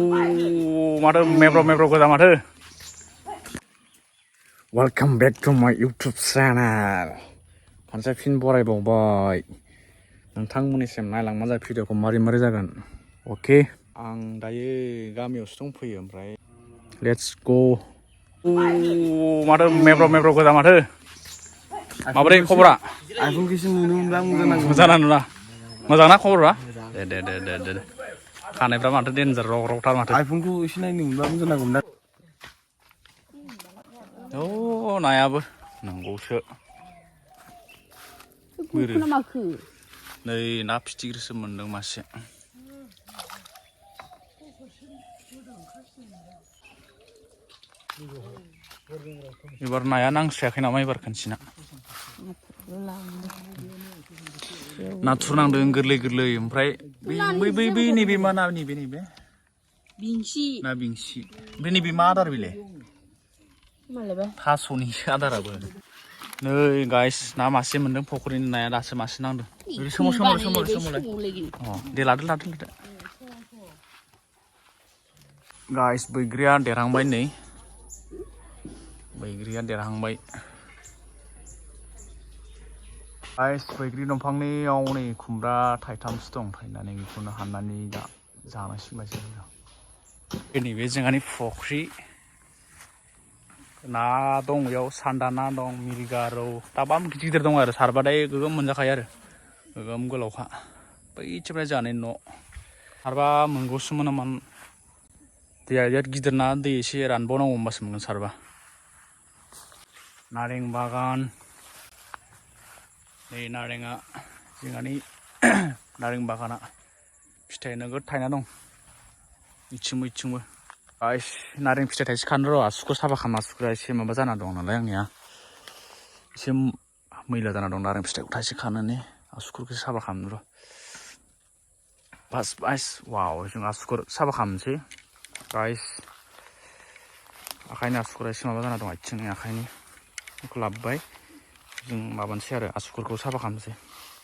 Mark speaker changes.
Speaker 1: माथो मेब्र गोजा माथो Welcome back to my YouTube channel खनसे फिन बरायबावबाय नोंथांमोननिसिम नायलांमा जाय भिडिअखौ मारै जागोन अके आं दायो गामियावसो दंफैयो ओमफ्राय लेट्स गो माथो मेब्र गोजा माथो माबोरै खबरा
Speaker 2: आइफोनखौसो नुनो मोनब्ला
Speaker 1: मोजां ना खबरा दे खानायफ्रा माथो डेन्जार रगथार माथो
Speaker 2: आइफोनखौ एसे नायनो मोनब्ला मोजां जागौमोन ना
Speaker 1: नायाबो नंगौसो नै ना फिथिख्रिसो मोनदों मासे एबार नाया नांस्रायाखै नामा एबार खोनसेना नाथुर नांदों गोरलै ओमफ्राय बै नैबे मा ना नैबे
Speaker 3: बिंसि
Speaker 1: ना बिंसि ओमफ्राय नैबे मा आदार बेलाय थास'नि आदाराबो नै गाइस ना मासे मोनदों फख्रिनि नाया दासो मासे नांदों सोमावलाय दे लादो गाइस बैग्रिया देरहांबाय नै बैग्रिया देरहांबाय गाइस बैग्रि दंफांनियाव नै खुमब्रा थाइथामसो दं थायनानै बेखौनो हाननानै जानांसिगोन नैबे जोंहानि फख्रि ना दं बेयाव सान्दा ना दं मिरगा रौ दाबाम गिदिर दं आरो सारबाथाय गोगोम मोनजाखायो आरो गोगोम गोलावखा बैथिंफ्राय जानाय न' सारबा मोनगौसोमोन नामा दैया बिराद गिदिर ना दै एसे रानबावनांगौ होमबासो मोनगोन सारबा नारें बागान नै नारेंआ जोंहानि नारें बागाना फिथाइ नोगोद थायना दं इथिंबो गाइस नारें फिथाइ थाइसे खानो र' आसुखौ साफा खालामना आसुखुरा एसे माबा जाना दं नालाय आंनिया एसे मैला जाना दं नारें फिथाइखौ थाइसे खानानै आसुखुरखौ साफा खालामनो र' बास वाव जों आसुखुर साफा खालामनोसै गाइस आखाइनि आसुखुरा एसे माबा जाना दं आथिंनि आखाइनि बेखौ लाबोबाय जों माबानोसै आरो आसुखुरखौ साफा खालामनोसै